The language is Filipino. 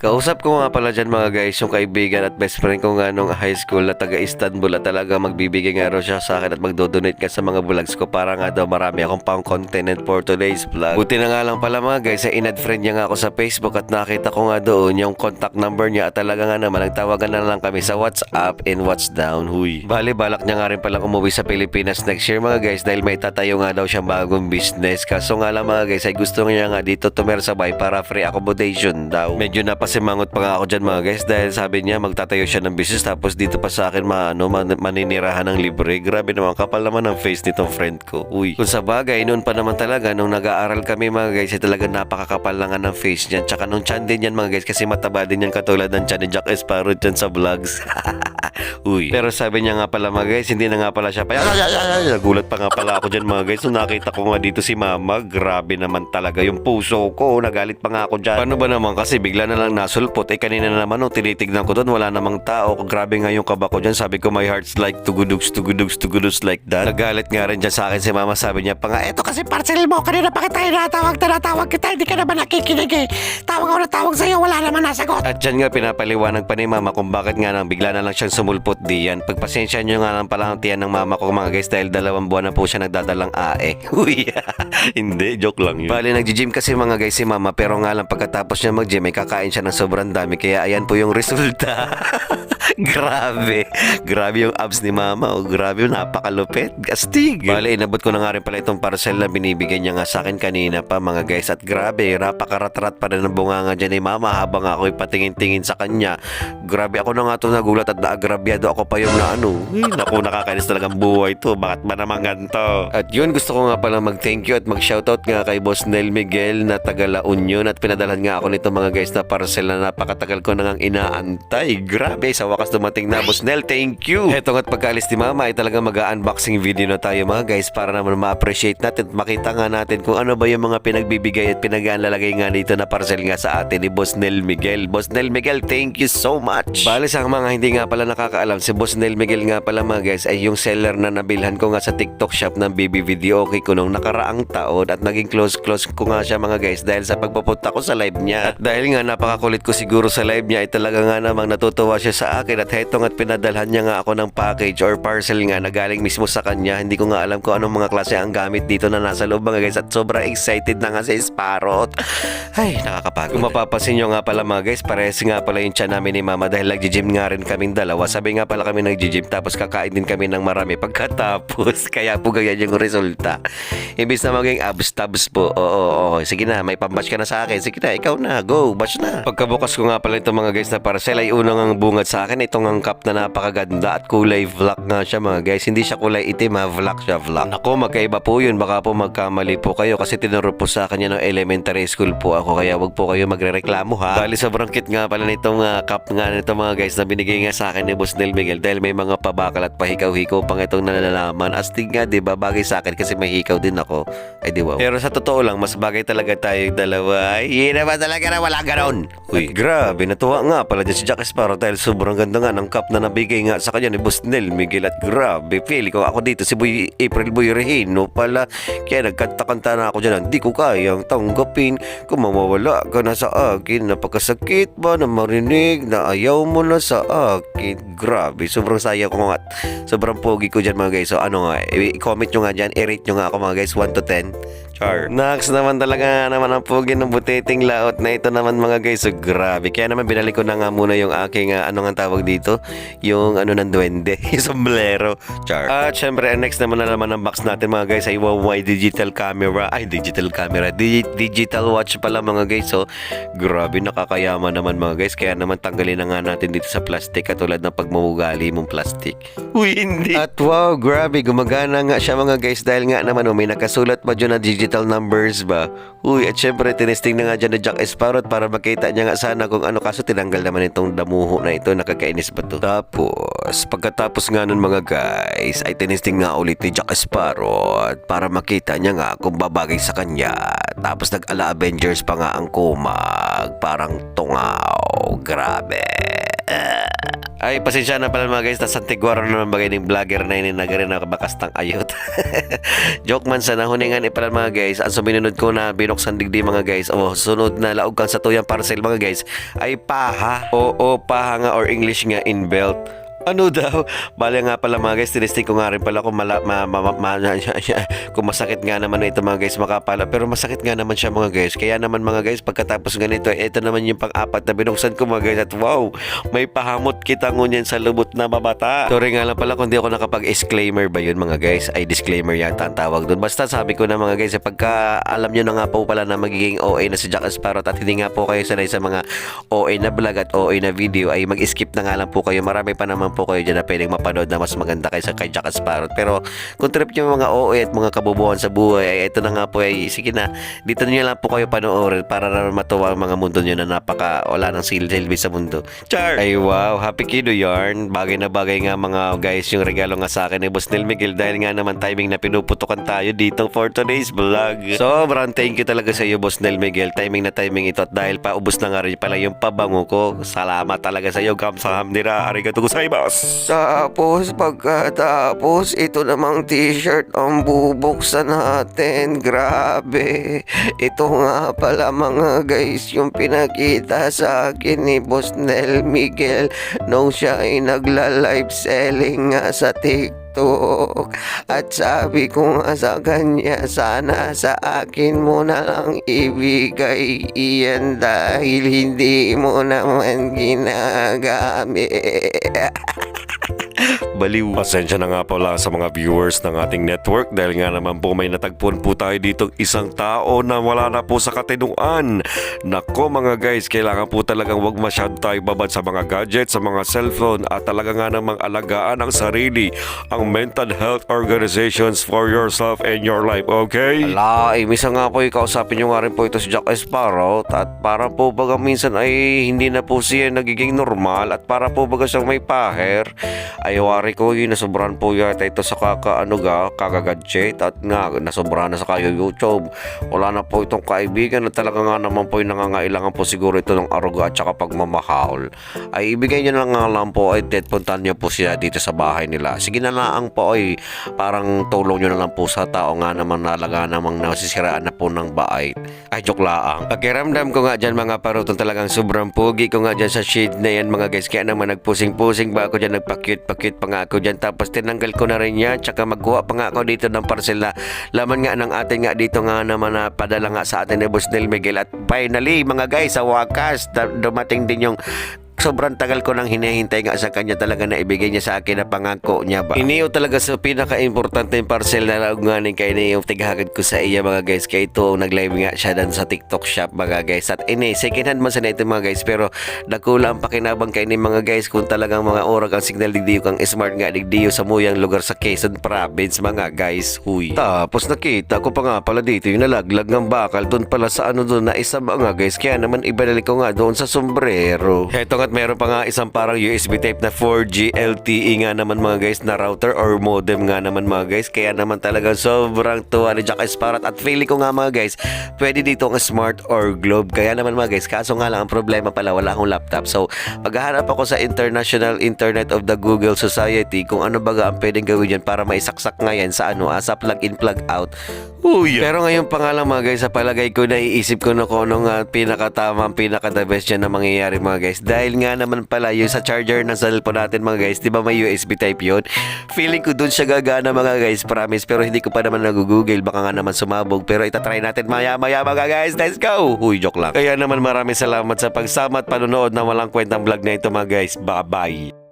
Kausap ko nga pala dyan mga guys, yung kaibigan at best friend ko nga nung high school na taga Istanbul at talaga magbibigay nga raw siya sa akin at magdodonate ka sa mga vlogs ko para nga daw marami akong pang content for today's vlog. Buti na nga lang pala mga guys, ay in-add friend niya nga ako sa Facebook at nakita ko nga doon yung contact number niya at talaga nga naman nagtawagan na lang kami sa WhatsApp and what's down, huy. Bali balak niya nga rin palang umuwi sa Pilipinas next year mga guys dahil may tatayo nga daw siyang bagong business. Kaso nga lang mga guys ay gusto niya nga dito tumersabay para free accommodation daw. Medyo napasimangot pa nga ako dyan mga guys dahil sabi niya magtatayo siya ng business tapos dito pa sa akin maninirahan ng libre. Grabe naman, kapal naman ang face nitong friend ko. Uy, kung sa bagay noon pa naman talaga nung nag-aaral kami mga guys ay talaga napakakapal lang ng face niyan. Tsaka nung chan din yan mga guys kasi mataba din yan katulad ng chan ni Jack Sparrow dyan sa vlogs. Uy, pero sabi niya nga pala mga guys hindi na nga pala siya nagulat pa nga pala ako dyan mga guys nung nakita ko nga dito si mama. Grabe naman talaga yung puso ko, nagalit pa nga ako dyan. Paano ba naman kasi bigla na lang nasulpot kanina na naman tinitignan ko doon wala namang tao. Grabe nga yung kaba ko dyan, sabi ko my heart's like tugudugs like that. Nagalit nga rin dyan sa akin si mama, sabi niya pa nga eto kasi parcel mo, kanina pa kita tinatawag kita, hindi ka naman nakikinig eh. Tawag ako na tawag sa'yo, wala naman nasagot. At dyan nga pinapaliwanag pa ni mama kung bakit nga nang bigla na lang siyang sumulpot diyan. Pagpasensya nyo nga lang pala ang tiyan ng mama ko mga guys dahil 2 buwan na po siya nagdadalang ae. Uy, hindi, joke lang yun. Bali nag-gym kasi mga guys si mama pero nga lang pagkatapos niya mag-gym ay kakain siya ng sobrang dami kaya ayan po yung resulta. Grabe yung abs ni mama. Oh, grabe, napakalupit. Astig. Bale, inabot ko na nga rin pala itong parcel na binibigay niya nga sa akin kanina pa mga guys. At grabe, napakarat-rat pa na ng bunganga dyan ni mama habang ako'y patingin-tingin sa kanya. Grabe, ako na nga ito nagulat at naagrabyado ako pa yung naku, nakakainis talagang buhay to. Bakit ba naman ganito? At yun, gusto ko nga pala mag-thank you at mag-shoutout nga kay Boss Nel Miguel na taga La Union at pinadalhan nga ako nito mga guys na parcel na napakatagal ko nang inaantay. Grabe, sa wakas dumating na Boss Nel, thank you. Eto nga't pagkaalis ni mama ay talagang mag-unboxing video na tayo mga guys para naman ma-appreciate natin at makita nga natin kung ano ba yung mga pinagbibigay at pinag-aanlalagay nga dito na parcel nga sa atin ni Boss Nel Miguel. Boss Nel Miguel, thank you so much. Bale sa mga hindi nga pala nakakaalam, si Boss Nel Miguel nga pala mga guys ay yung seller na nabilhan ko nga sa TikTok shop ng Baby Video Okay ko nung nakaraang taon at naging close ko nga siya mga guys dahil sa pagpapunta ko sa live niya. At dahil nga napakakulit ko siguro sa live niya ay talaga nga namang natutuwa siya sa akin at heto nga't pinadalhan niya nga ako ng package or parcel nga na galing mismo sa kanya. Hindi ko nga alam kung anong mga klase ang gamit dito na nasa loob mga guys at sobrang excited na nga si Sparrow. Ay, nakakapagod. Kung mapapansin nyo nga pala mga guys, parehas nga pala yung tiyan namin ni mama dahil nag-gym nga rin kaming dalawa. Sabi nga pala kami nag-gym tapos kakain din kami ng marami pagkatapos. Kaya po ganyan yung resulta. Imbis na maging abs-tabs po. Oo. Sige na, may pambash ka na sa akin. Sige na, ikaw na. Go, bash na. Pagkabukas ko nga pala itong mga guys na parcel ay unang ang bungad sa akin. Itong ang cup na napakaganda at kulay black nga siya mga guys. Hindi siya kulay itim ha, black siya, black. Nako, magkaiba po yun. Baka po magkamali po kayo kasi tinuro po sa akin yan ng elementary school po ako. Kaya wag po kayo magrereklamo ha. Bali sobrang cute nga pala nitong cup nga nito mga guys na binigay nga sa akin ni Boss Nel Miguel dahil may mga pabakal at pahikaw-hikaw pang itong nalalaman. Astig nga, diba? Bagay sa akin kasi may hikaw din ako. Ay di wow. Pero sa totoo lang, mas bagay talaga tayong dalawa. Ay, hindi naman talaga na wala ganon. Uy, grabe, natuwa nga pala dyan si Jack Sparrow dahil sobrang ganda nga ng cup na nabigay nga sa kanya ni Boss Nel Miguel at grabe, feel ko ako dito si April Boy Regino pala. Kaya nagkanta-kanta na ako dyan, hindi ko kayang tanggapin kung mawawala ka na sa akin. Napakasakit ba na marinig na ayaw mo na sa akin? Grabe, sobrang saya ko nga at sobrang pogi ko dyan mga guys. So ano nga, i-comment nyo nga dyan, i-rate nyo nga ako mga guys 1 to 10. Char. Next naman talaga naman ang pogi ng butiting laot na ito naman mga guys. So grabe, kaya naman binalik ko na nga muna yung aking ano nga tawag dito, yung ano ng duwende, yung sombrero. Char. At syempre next naman na naman ang box natin mga guys ay Huawei digital camera. Ay, digital camera, digital watch pala mga guys. So grabe, nakakayaman naman mga guys. Kaya naman tanggalin na nga natin dito sa plastic katulad ng pagmamugali mong plastic. Uy, hindi. At wow, grabe, gumagana nga siya mga guys dahil nga naman may nakasulat pa dyan na digital numbers ba. Uy, at syempre tinesting na nga dyan na Jack Sparrow para makita niya nga sana kung ano, kaso tinanggal naman itong damuho na ito. Nakakainis ba to? Tapos pagkatapos nga nun mga guys ay tinesting nga ulit ni Jack Sparrow para makita niya nga kung babagay sa kanya. Tapos nag-ala Avengers pa nga ang kumag, parang tungaw. Grabe. Ay, pasensya na pala mga guys, nasantiguaro na naman bagay ng vlogger na yun, nagarin na bakastang ayot. Joke man sa nahuningan pala mga guys, ang suminunod ko na binuksan digdi mga guys, o sunod na laog kang sa tuyang parcel mga guys, ay paha. Oo, paha nga or English nga inbuilt. Ano daw? Bale nga pala mga guys, tinisting ko nga rin pala kung, kung masakit nga naman ito mga guys makapala. Pero masakit nga naman siya mga guys. Kaya naman mga guys, pagkatapos ganito, ito naman yung pang-apat na binuksan ko mga guys. At wow, may pahamot kita ngunyan sa lubot na mabata. Sorry nga lang pala kung di ako nakapag-disclaimer ba yun mga guys. Ay, disclaimer yata ang tawag doon. Basta sabi ko na mga guys, pagka alam nyo na nga po pala na magiging OA na si Jack Sparrow at hindi nga po kayo sanay sa mga OA na vlog at OA na video, ay mag-skip na nga lang po kayo. Marami pa naman po kayo dyan na pwedeng mapanood na mas maganda kaysa kay Jack Sparrow. Pero kung trip nyo mga OA at mga kabubuhan sa buhay, ay ito na nga po ay sige na, dito nyo lang po kayo panoorin para na matuwa ang mga mundo nyo na napaka wala ng silbi sa mundo. Char! Ay wow, happy kiddo yarn. Bagay na bagay nga mga guys yung regalo nga sa akin ni Boss Nel Miguel dahil nga naman timing na pinuputukan tayo dito for today's vlog. Sobrang thank you talaga sa iyo Boss Nel Miguel. Timing na timing ito at dahil paubos na nga rin pala yung pabango ko. Salamat talaga sa iyo. Kamsahamnida. Arigato gozaimasu. Tapos pagkatapos ito namang t-shirt ang bubuksan natin. Grabe. Ito nga pala mga guys yung pinakita sa akin ni Boss Nel Miguel nung siya ay nagla-live selling nga sa TikTok. At sabi ko nga sa kanya, sana sa akin mo na lang ibigay iyan dahil hindi mo naman ginagamit. Baliw. Pasensya na nga pala sa mga viewers ng ating network dahil nga naman po may natagpuan po tayo dito isang tao na wala na po sa katinuan. Nako mga guys, kailangan po talagang wag masyado tayo babad sa mga gadgets, sa mga cellphone at talaga nga namang alagaan ang sarili, ang mental health organizations for yourself and your life, okay? Ala, misa nga po kausapin nyo nga rin po ito si Jack Sparrow at para po baga minsan ay hindi na po siya nagiging normal at para po baga siyang may paher. Ay wari ko yun, nasobrahan po yata ito sa kagagadget at nga nasobrahan na sa kayo YouTube. Wala na po itong kaibigan at talaga nga naman po yung nangangailangan po siguro ito ng aruga at saka pagmamahal. Ay ibigay nyo na nga lang po ay puntahan nyo po siya dito sa bahay nila. Sige na lang po ay parang tulong nyo na lang po sa tao nga naman nalaga namang nasisiraan na po ng bait. Ay joke lang. Pakiramdam ko nga dyan mga paruton talagang sobrang pugi ko nga dyan sa shade na yan mga guys. Kaya naman nagpusing-pusing ba ako dyan, nagpa-cute pa nga ako dyan. Tapos tinanggal ko na rin yan. Tsaka magkuha pa nga ako dito ng parcel na laman nga ng atin nga dito nga naman na padala nga sa atin ni Boss Nel Miguel. At finally mga guys, sa wakas dumating din yung sobrang tagal ko nang hinihintay nga sa kanya talaga na ibigay niya sa akin na pangako niya ba. Iniyo talaga sa pinaka-importante yung parcel na launganin kay ni yung tighagad ko sa iya mga guys. Kaya ito nag-live nga siya dan sa TikTok shop mga guys. At second hand man sa ito mga guys pero nakula ang pakinabang kay ni mga guys kung talagang mga orag ang signal digdiyo kang smart nga digdiyo sa muyang lugar sa Quezon Province mga guys. Huy. Tapos nakita ko pa nga pala dito yung nalaglag ng bakal doon pala sa ano doon na isa mga guys. Kaya naman ibalik ko nga doon sa sombrero. Heto nga meron pa nga isang parang USB type na 4G LTE nga naman mga guys na router or modem nga naman mga guys. Kaya naman talagang sobrang tuwa ni Jack Sparrow at feeling ko nga mga guys pwede dito ang smart or globe. Kaya naman mga guys, kaso nga lang ang problema pala wala akong laptop. So maghahanap ako sa International Internet of the Google Society kung ano baga ang pwedeng gawin dyan para maisaksak nga yan sa ano sa plug-in plug out. Oh yeah. Pero ngayon pa nga lang mga guys, sa palagay ko naiisip ko na kung ano nga pinakatama, pinaka-the best dyan na mangyayari mga guys. Dahil nga naman pala yung sa charger ng cellphone natin mga guys, di ba may USB type yun? Feeling ko dun siya gagana mga guys, promise. Pero hindi ko pa naman nag-google, baka nga naman sumabog. Pero itatry natin maya mga guys. Let's go! Huy, joke lang. Kaya naman maraming salamat sa pagsama at panonood na walang kwentang vlog na ito mga guys. Bye-bye!